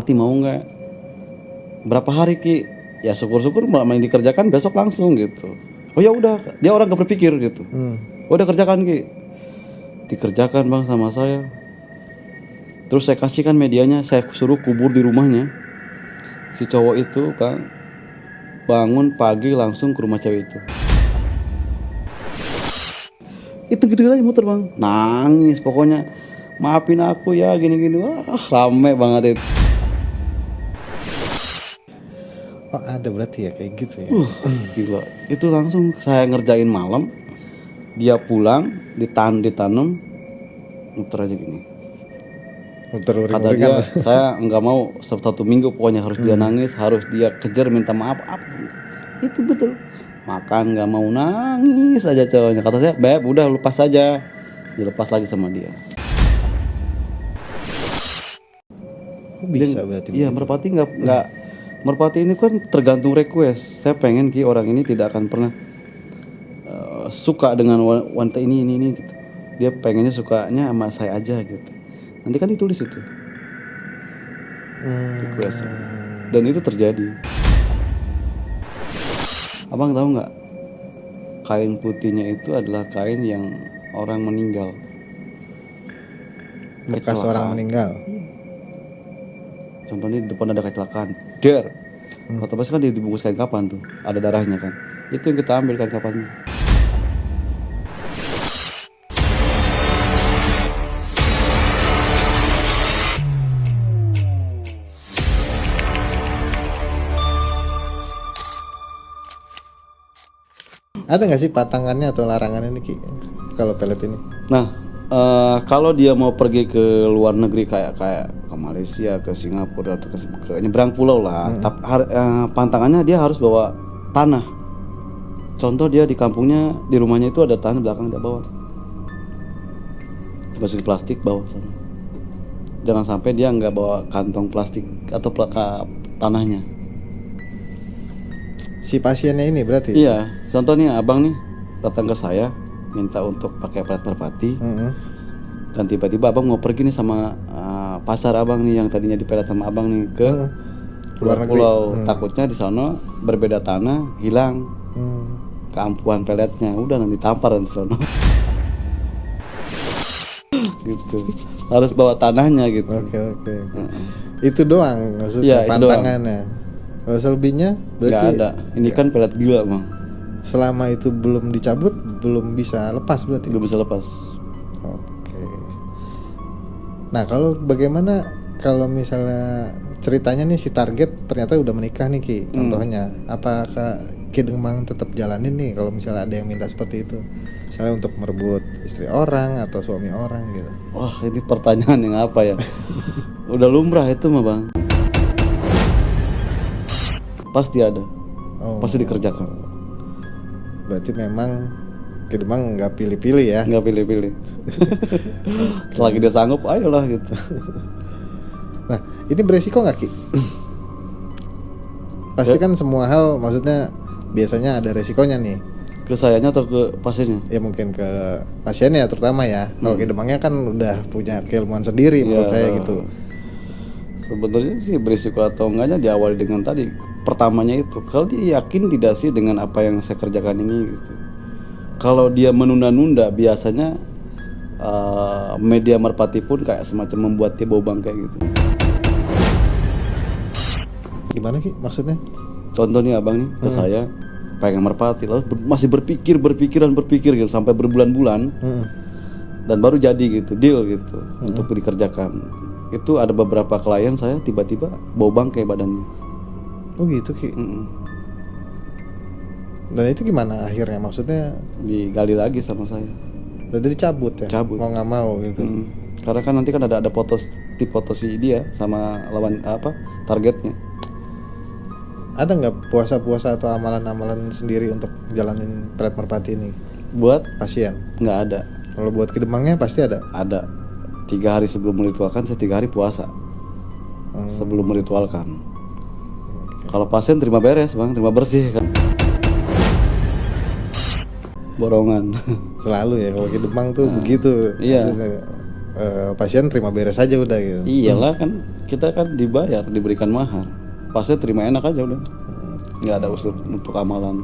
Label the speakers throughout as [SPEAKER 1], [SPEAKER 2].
[SPEAKER 1] Merpati mau nggak? Berapa hari Ki? Ya syukur-syukur main dikerjakan besok langsung gitu. Oh ya udah, dia orang gak berpikir gitu. Oh, udah kerjakan Ki. Dikerjakan Bang sama saya. Terus saya kasihkan medianya, saya suruh kubur di rumahnya. Si cowok itu Bang bangun pagi langsung ke rumah cewek itu. Itu gitu aja muter Bang. Nangis pokoknya. Maafin aku ya gini-gini. Wah, rame banget itu.
[SPEAKER 2] Oh ada berarti ya kayak gitu ya.
[SPEAKER 1] Gila. Itu langsung saya ngerjain malam. Dia pulang, ditanam, muter aja gini.
[SPEAKER 2] Muter
[SPEAKER 1] Kata
[SPEAKER 2] uring-uringan.
[SPEAKER 1] dia, saya nggak mau 1 minggu pokoknya harus dia nangis, harus dia kejar minta maaf. Itu betul. Makan nggak mau, nangis aja cowoknya. Kata saya, Beb udah lepas aja. Dilepas lagi sama dia.
[SPEAKER 2] Bisa berarti.
[SPEAKER 1] Iya, Merpati nggak Merpati ini kan tergantung request. Saya pengen Ki orang ini tidak akan pernah suka dengan wanita ini gitu. Dia pengennya sukanya sama saya aja gitu. Nanti kan ditulis itu request. Dan itu terjadi. Abang tahu nggak? Kain putihnya itu adalah kain yang orang meninggal.
[SPEAKER 2] Bekas orang meninggal.
[SPEAKER 1] Contohnya di depan ada kecelakaan, otomatis kan dibungkus kain kapan tuh, ada darahnya kan. Itu yang kita ambil kain kapannya.
[SPEAKER 2] Ada nggak sih patangannya atau larangannya nih Ki kalau pelet ini?
[SPEAKER 1] Nah, kalau dia mau pergi ke luar negeri kayak ke Malaysia, ke Singapura atau ke nyebrang pulau lah, pantangannya dia harus bawa tanah. Contoh dia di kampungnya, di rumahnya itu ada tanah belakang, dia bawa. Masukin plastik bawa sana. Jangan sampai dia nggak bawa kantong plastik atau tanahnya.
[SPEAKER 2] Si pasiennya ini berarti?
[SPEAKER 1] Iya, contohnya abang nih datang ke saya minta untuk pakai pelet merpati. Dan tiba-tiba abang mau pergi nih sama pasar abang nih yang tadinya dipelet sama abang nih ke luar pulau. Takutnya di sana berbeda tanah, hilang keampuhan peletnya, udah nanti tampar di sana. Gitu. Harus bawa tanahnya gitu.
[SPEAKER 2] Oke. Itu doang maksudnya pantangannya. Kalau selebihnya berarti
[SPEAKER 1] nggak ada. Ini kan pelet gila Bang.
[SPEAKER 2] Selama itu belum dicabut belum bisa lepas berarti.
[SPEAKER 1] Belum bisa lepas.
[SPEAKER 2] Oke. Nah kalau bagaimana kalau misalnya ceritanya nih si target ternyata udah menikah nih Ki, contohnya apakah Ki Demang tetap jalanin nih kalau misalnya ada yang minta seperti itu, misalnya untuk merebut istri orang atau suami orang gitu?
[SPEAKER 1] Wah ini pertanyaan yang apa ya? Udah lumrah itu mah Bang. Pasti ada, pasti dikerjakan.
[SPEAKER 2] Berarti memang Ki Demang nggak pilih-pilih ya?
[SPEAKER 1] Nggak pilih-pilih. Selagi dia sanggup, ayolah gitu.
[SPEAKER 2] Nah, ini beresiko nggak Ki? Pasti kan semua hal, maksudnya biasanya ada resikonya nih.
[SPEAKER 1] Ke sayanya atau ke pasiennya?
[SPEAKER 2] Ya mungkin ke pasiennya terutama ya. Kalau Ki Demangnya kan udah punya keilmuan sendiri menurut saya gitu.
[SPEAKER 1] Sebenarnya sih berisiko atau enggaknya diawali dengan tadi pertamanya itu, kalau dia yakin tidak sih dengan apa yang saya kerjakan ini gitu. Kalau dia menunda-nunda biasanya media merpati pun kayak semacam membuat dia bau bangkai gitu.
[SPEAKER 2] Gimana Ki maksudnya?
[SPEAKER 1] Contoh nih abang nih ke saya pengen merpati, lalu masih berpikir gitu sampai berbulan-bulan dan baru jadi gitu deal gitu untuk dikerjakan. Itu ada beberapa klien saya tiba-tiba bau bangkai badannya.
[SPEAKER 2] Oh gitu Ki. Dan itu gimana akhirnya, maksudnya
[SPEAKER 1] Digali lagi sama saya.
[SPEAKER 2] berarti dicabut ya?
[SPEAKER 1] Cabut.
[SPEAKER 2] Mau nggak mau gitu.
[SPEAKER 1] Karena kan nanti kan ada foto si dia sama lawan targetnya.
[SPEAKER 2] Ada nggak puasa-puasa atau amalan-amalan sendiri untuk jalanin pelet merpati ini
[SPEAKER 1] Buat
[SPEAKER 2] pasien?
[SPEAKER 1] nggak ada.
[SPEAKER 2] Kalau buat Ki Demangnya pasti ada.
[SPEAKER 1] Ada 3 hari sebelum meritualkan, saya 3 hari puasa sebelum meritualkan. Kalau pasien terima beres Bang, terima bersih kan. Borongan.
[SPEAKER 2] Selalu ya kalau Ki Demang tuh begitu.
[SPEAKER 1] Iya.
[SPEAKER 2] Maksudnya pasien terima beres aja udah gitu.
[SPEAKER 1] Iyalah kan kita kan dibayar, diberikan mahar, pasti terima enak aja udah, nggak ada usul untuk amalan.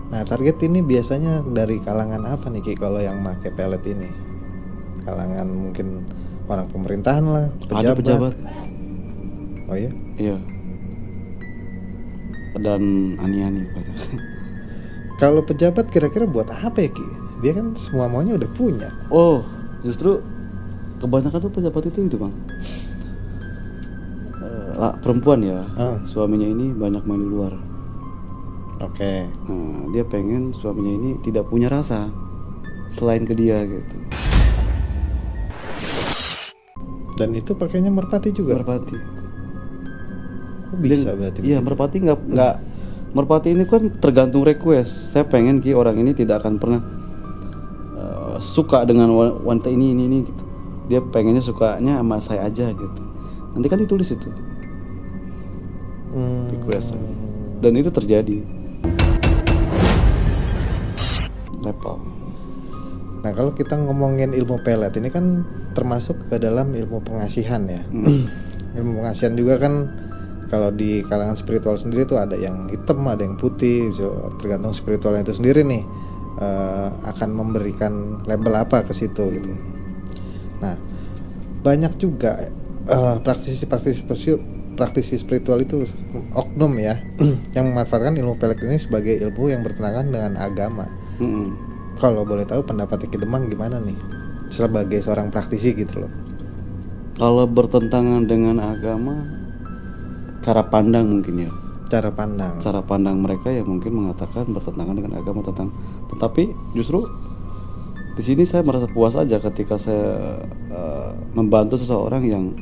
[SPEAKER 2] Nah target ini biasanya dari kalangan apa nih Ki kalau yang pakai pelet ini? Kalangan mungkin orang pemerintahan lah,
[SPEAKER 1] Ada pejabat,
[SPEAKER 2] Oh iya?
[SPEAKER 1] iya, dan ani-ani banyak.
[SPEAKER 2] Kalau pejabat kira-kira buat apa ya Ki? Dia kan semua maunya udah punya.
[SPEAKER 1] Oh, justru kebanyakan tuh pejabat itu bang, perempuan ya, suaminya ini banyak main di luar.
[SPEAKER 2] Oke.
[SPEAKER 1] Nah, dia pengen suaminya ini tidak punya rasa selain ke dia gitu.
[SPEAKER 2] Dan itu pakainya merpati juga.
[SPEAKER 1] Merpati.
[SPEAKER 2] Oh, bisa berarti.
[SPEAKER 1] Iya, merpati nggak. Merpati ini kan tergantung request. Saya pengen Ki orang ini tidak akan pernah suka dengan wanita ini gitu. Dia pengennya sukanya sama saya aja gitu. Nanti kan ditulis itu request. Dan itu terjadi. Level.
[SPEAKER 2] Nah kalau kita ngomongin ilmu pelet ini kan termasuk ke dalam ilmu pengasihan ya. Ilmu pengasihan juga kan kalau di kalangan spiritual sendiri tuh ada yang hitam, ada yang putih, tergantung spiritualnya itu sendiri nih akan memberikan label apa ke situ gitu. Nah banyak juga praktisi spiritual itu oknum ya yang memanfaatkan ilmu pelet ini sebagai ilmu yang bertentangan dengan agama. Kalau boleh tahu pendapatnya Ki Demang gimana nih sebagai seorang praktisi gitu loh?
[SPEAKER 1] Kalau bertentangan dengan agama, cara pandang mungkin ya. Cara pandang mereka ya mungkin mengatakan bertentangan dengan agama tetapi justru di sini saya merasa puas aja ketika saya membantu seseorang yang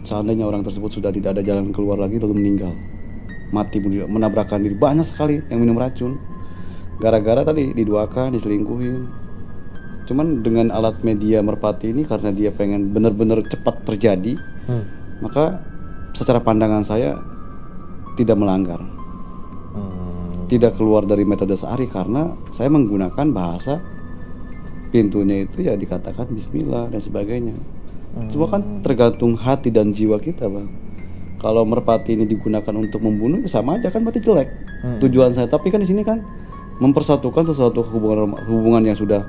[SPEAKER 1] seandainya orang tersebut sudah tidak ada jalan keluar lagi lalu meninggal, mati, menabrakkan diri. Banyak sekali yang minum racun gara-gara tadi diduakan, diselingkuhin. Cuman dengan alat media merpati ini karena dia pengen benar-benar cepat terjadi, maka secara pandangan saya tidak melanggar, tidak keluar dari metode sehari karena saya menggunakan bahasa pintunya itu ya dikatakan Bismillah dan sebagainya. Semua kan tergantung hati dan jiwa kita bang. Kalau merpati ini digunakan untuk membunuh ya sama aja kan berarti jelek tujuan saya. Tapi kan di sini kan mempersatukan sesuatu hubungan yang sudah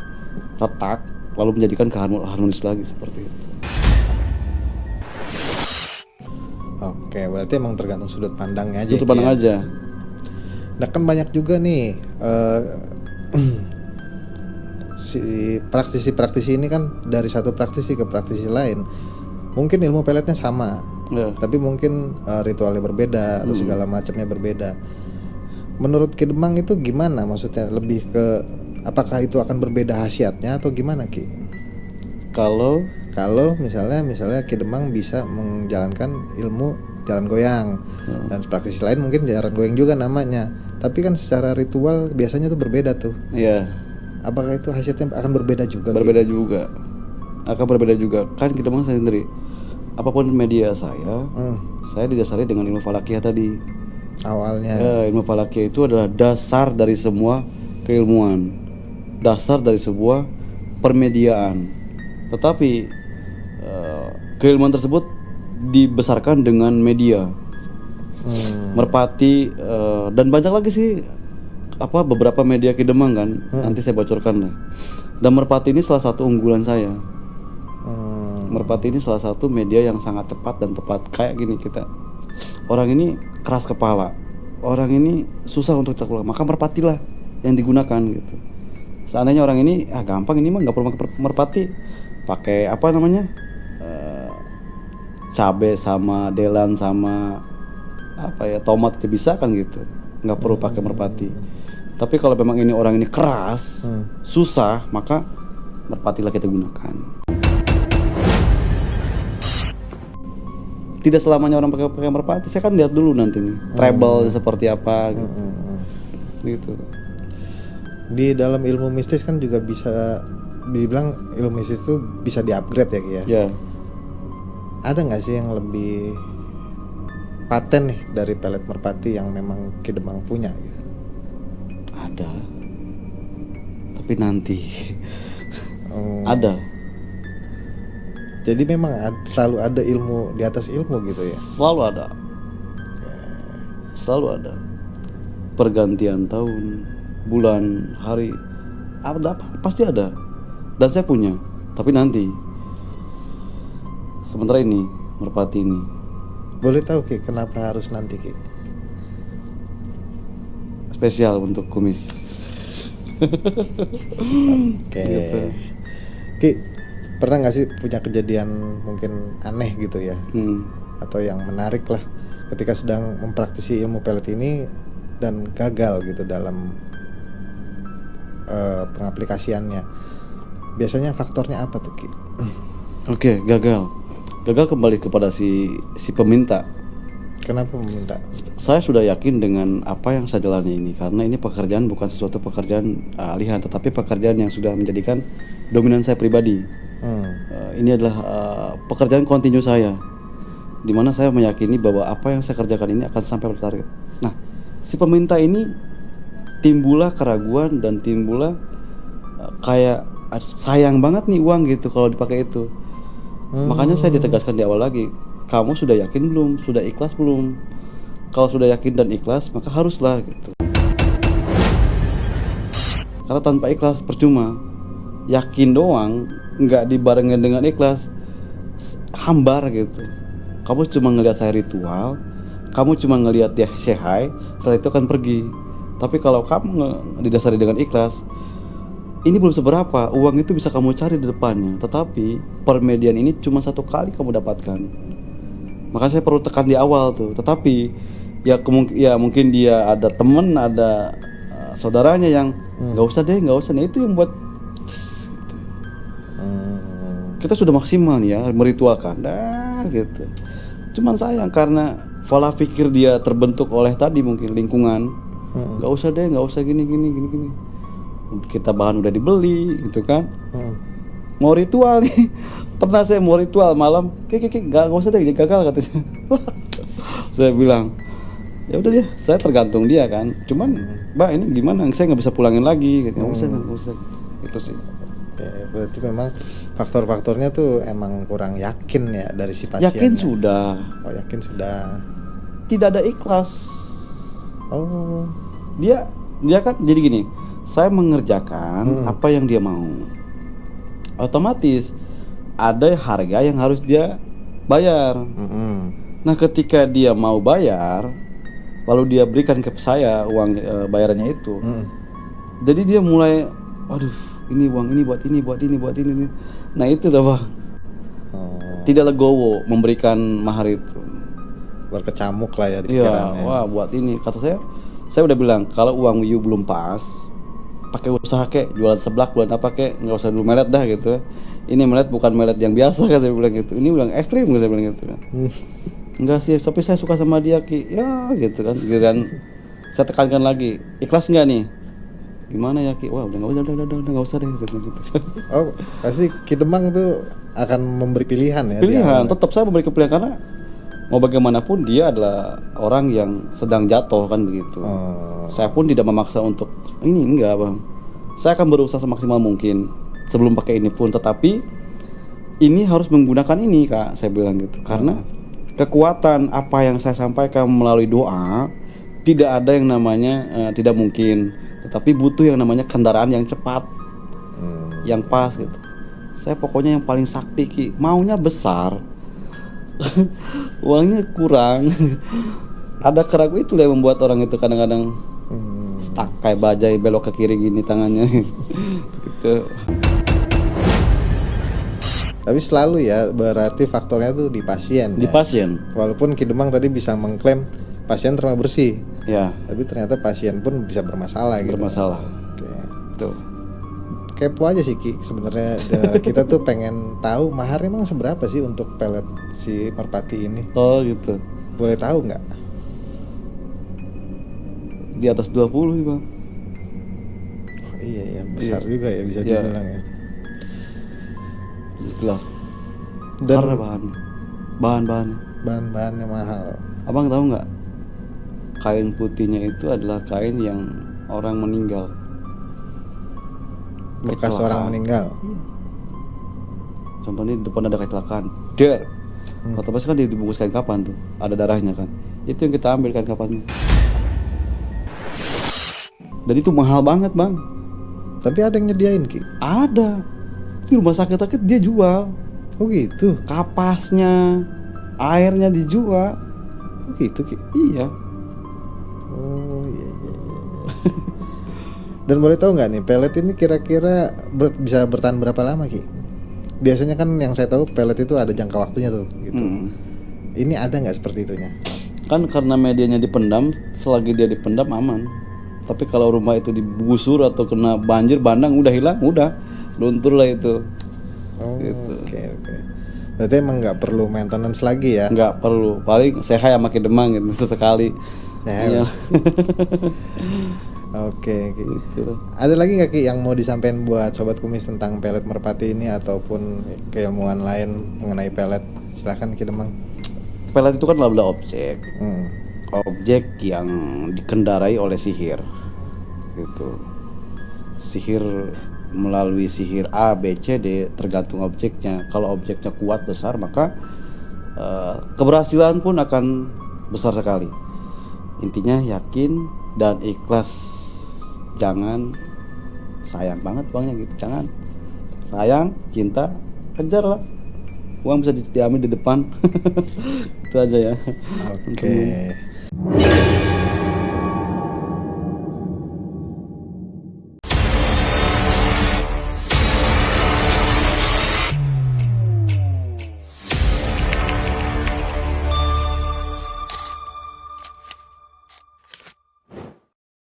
[SPEAKER 1] retak lalu menjadikan harmonis lagi seperti itu.
[SPEAKER 2] Oke, berarti emang tergantung sudut pandangnya aja.
[SPEAKER 1] Sudut pandang aja.
[SPEAKER 2] Nah kan banyak juga nih si praktisi ini kan dari satu praktisi ke praktisi lain. Mungkin ilmu peletnya sama, tapi mungkin ritualnya berbeda atau segala macamnya berbeda. Menurut Ki Demang itu gimana? Maksudnya lebih ke apakah itu akan berbeda khasiatnya atau gimana Ki? Kalau misalnya Ki Demang bisa menjalankan ilmu jalan goyang dan praktisi lain mungkin jalan goyang juga namanya, tapi kan secara ritual biasanya tuh berbeda tuh.
[SPEAKER 1] Iya.
[SPEAKER 2] Apakah itu khasiatnya akan berbeda juga?
[SPEAKER 1] Berbeda juga. Akan berbeda juga. Kan Ki Demang saya sendiri. Apapun media saya didasari dengan ilmu falakiyah tadi. Awalnya ilmu falakiyah itu adalah dasar dari semua keilmuan, dasar dari sebuah permediaan. Tetapi keilmuan tersebut dibesarkan dengan media, merpati dan banyak lagi sih beberapa media Ki Demang kan. Nanti saya bocorkan lah. Dan merpati ini salah satu unggulan saya. Merpati ini salah satu media yang sangat cepat dan tepat. Kayak gini, kita orang ini keras kepala, orang ini susah untuk kita keluar, maka merpatilah yang digunakan gitu. Seandainya orang ini gampang, ini mah nggak perlu pakai merpati, pakai cabe sama delan sama tomat aja bisa kan gitu, nggak perlu pakai merpati. Tapi kalau memang ini orang ini keras, susah, maka merpatilah kita gunakan. Tidak selamanya orang pakai merpati. Saya kan lihat dulu nanti nih treble seperti apa gitu.
[SPEAKER 2] Di dalam ilmu mistis kan juga bisa dibilang ilmu mistis itu bisa di-upgrade ya Ki ya.
[SPEAKER 1] Yeah.
[SPEAKER 2] Ada nggak sih yang lebih paten nih dari pelet merpati yang memang Ki Demang punya gitu?
[SPEAKER 1] Ada. Tapi nanti ada.
[SPEAKER 2] Jadi memang selalu ada ilmu di atas ilmu gitu ya.
[SPEAKER 1] Selalu ada. Selalu ada. Pergantian tahun, bulan, hari, ada apa pasti ada. Dan saya punya. Tapi nanti. Sementara ini, merpati ini.
[SPEAKER 2] Boleh tahu Ki, kenapa harus nanti Ki?
[SPEAKER 1] Spesial untuk kumis.
[SPEAKER 2] Oke.
[SPEAKER 1] Gitu.
[SPEAKER 2] Ki, pernah nggak sih punya kejadian mungkin aneh gitu ya, atau yang menarik lah, ketika sedang mempraktisi ilmu pelet ini dan gagal gitu dalam pengaplikasiannya? Biasanya faktornya apa tuh Ki?
[SPEAKER 1] Oke, gagal. Gagal kembali kepada si peminta.
[SPEAKER 2] Kenapa meminta?
[SPEAKER 1] Saya sudah yakin dengan apa yang saya jalani ini, karena ini pekerjaan bukan sesuatu pekerjaan alihan, tetapi pekerjaan yang sudah menjadikan dominan saya pribadi. Ini adalah pekerjaan kontinu saya, dimana saya meyakini bahwa apa yang saya kerjakan ini akan sampai pada target. Nah, si peminta ini timbullah keraguan dan timbullah kayak sayang banget nih uang gitu kalau dipakai itu. Makanya saya ditegaskan di awal lagi, kamu sudah yakin belum? Sudah ikhlas belum? Kalau sudah yakin dan ikhlas, maka haruslah gitu. Karena tanpa ikhlas percuma. Yakin doang, nggak dibarengin dengan ikhlas, hambar gitu. Kamu cuma ngelihat saya ritual, kamu cuma ngelihat dia say hi, setelah itu akan pergi. Tapi kalau kamu didasari dengan ikhlas, ini belum seberapa, uang itu bisa kamu cari di depannya. Tetapi permedian ini cuma satu kali kamu dapatkan. Makanya saya perlu tekan di awal tuh. Tetapi ya mungkin dia ada temen, ada saudaranya yang nggak usah deh, nggak usah. Nah itu yang buat kita sudah maksimal nih ya meritualkan dah gitu. Cuman sayang karena pola pikir dia terbentuk oleh tadi mungkin lingkungan. Nggak usah deh, nggak usah gini. Kita bahan udah dibeli gitu kan. Mau ritual nih. Pernah saya mau ritual malam, nggak usah deh, gagal katanya. Saya bilang, ya udah deh, saya tergantung dia kan. Cuman, Mbak ini gimana? Saya nggak bisa pulangin lagi. Nggak usah. Itu sih.
[SPEAKER 2] Ya, berarti memang faktor-faktornya tuh emang kurang yakin ya dari si pasien.
[SPEAKER 1] Yakin sudah.
[SPEAKER 2] Oh yakin sudah.
[SPEAKER 1] Tidak ada ikhlas.
[SPEAKER 2] Oh.
[SPEAKER 1] Dia kan jadi gini. Saya mengerjakan apa yang dia mau. Otomatis ada harga yang harus dia bayar. Nah, ketika dia mau bayar, lalu dia berikan ke saya uang bayarannya itu. Jadi dia mulai, waduh, ini uang ini buat ini. Nah, itu dah Bang. Tidak legowo memberikan mahar itu.
[SPEAKER 2] Berkecamuk lah ya di
[SPEAKER 1] Iya,
[SPEAKER 2] pikirannya.
[SPEAKER 1] wah buat ini. Kata saya udah bilang kalau uang you belum pas, pakai usaha kek, jualan seblak, bulan apa kek, nggak usah dulu melet dah gitu. Ini melet bukan melet yang biasa kan saya bilang gitu. Ini bilang ekstrim kan saya bilang gitu kan. Enggak sih, tapi saya suka sama dia Ki. Ya gitu kan. Giliran saya tekankan lagi, ikhlas nggak nih? Gimana ya Ki? Wah udah nggak usah deh. Saya bilang gitu.
[SPEAKER 2] Oh pasti Ki Demang tuh akan memberi pilihan ya.
[SPEAKER 1] Pilihan, tetap saya memberi pilihan karena mau bagaimanapun dia adalah orang yang sedang jatuh kan begitu. Saya pun tidak memaksa untuk ini, enggak Bang. Saya akan berusaha semaksimal mungkin sebelum pakai ini pun, tetapi ini harus menggunakan ini Kak, saya bilang gitu. Karena kekuatan apa yang saya sampaikan melalui doa tidak ada yang namanya tidak mungkin, tetapi butuh yang namanya kendaraan yang cepat, yang pas gitu. Saya pokoknya yang paling sakti Ki, maunya besar. Uangnya kurang. Ada keraguan itu yang membuat orang itu kadang-kadang stuck kayak bajai belok ke kiri gini tangannya. Gitu.
[SPEAKER 2] Tapi selalu ya berarti faktornya tuh di pasien.
[SPEAKER 1] Di
[SPEAKER 2] ya?
[SPEAKER 1] pasien.
[SPEAKER 2] Walaupun Ki Demang tadi bisa mengklaim pasien terima bersih.
[SPEAKER 1] Ya.
[SPEAKER 2] Tapi ternyata pasien pun bisa bermasalah gitu.
[SPEAKER 1] Bermasalah.
[SPEAKER 2] Oke.
[SPEAKER 1] Tuh.
[SPEAKER 2] Kepo aja sih Ki sebenarnya. Kita tuh pengen tahu maharnya emang seberapa sih untuk pelet si merpati ini.
[SPEAKER 1] Oh gitu.
[SPEAKER 2] Boleh tahu nggak?
[SPEAKER 1] Di atas 20 sih Bang.
[SPEAKER 2] Oh, iya besar juga ya bisa
[SPEAKER 1] Iya.
[SPEAKER 2] dibilang ya.
[SPEAKER 1] Setelah
[SPEAKER 2] Dan
[SPEAKER 1] karena bahan-bahan.
[SPEAKER 2] bahan-bahannya mahal.
[SPEAKER 1] Abang tahu nggak? Kain putihnya itu adalah kain yang orang meninggal.
[SPEAKER 2] Bekas
[SPEAKER 1] Kecelakaan.
[SPEAKER 2] orang meninggal.
[SPEAKER 1] Contohnya di depan ada kecelakaan, otomatis kan dibungkus kain kapan tuh, ada darahnya kan, itu yang kita ambil kain kapannya. Dan itu mahal banget bang.
[SPEAKER 2] Tapi ada yang nyediain Ki?
[SPEAKER 1] Ada di rumah sakit dia jual.
[SPEAKER 2] Oh gitu?
[SPEAKER 1] Kapasnya, airnya dijual.
[SPEAKER 2] Oh gitu Ki?
[SPEAKER 1] Iya.
[SPEAKER 2] Oh iya. Dan boleh tahu nggak nih, pelet ini kira-kira bisa bertahan berapa lama Ki? Biasanya kan yang saya tahu pelet itu ada jangka waktunya tuh gitu. Ini ada nggak seperti itunya?
[SPEAKER 1] Kan karena medianya dipendam, selagi dia dipendam aman. Tapi kalau rumah itu digusur atau kena banjir bandang, udah hilang, udah luntur lah itu.
[SPEAKER 2] Oh,
[SPEAKER 1] gitu.
[SPEAKER 2] Oke. Berarti emang nggak perlu maintenance lagi ya?
[SPEAKER 1] Nggak perlu, paling sehat sama demang gitu sesekali.
[SPEAKER 2] Sehat. Oke.
[SPEAKER 1] Gitu.
[SPEAKER 2] Ada lagi nggak Ki yang mau disampaikan buat sobat kumis tentang pelet merpati ini ataupun keilmuan lain mengenai pelet? Silahkan Ki Demang.
[SPEAKER 1] Pelet itu kan adalah objek.
[SPEAKER 2] Hmm.
[SPEAKER 1] Objek yang dikendarai oleh sihir. Gitu. Sihir melalui sihir A, B, C, D tergantung objeknya. Kalau objeknya kuat besar maka keberhasilan pun akan besar sekali. Intinya yakin dan ikhlas. Jangan sayang banget uangnya gitu, jangan sayang, cinta, kejar lah, uang bisa diambil di depan. Itu aja ya.
[SPEAKER 2] Oke.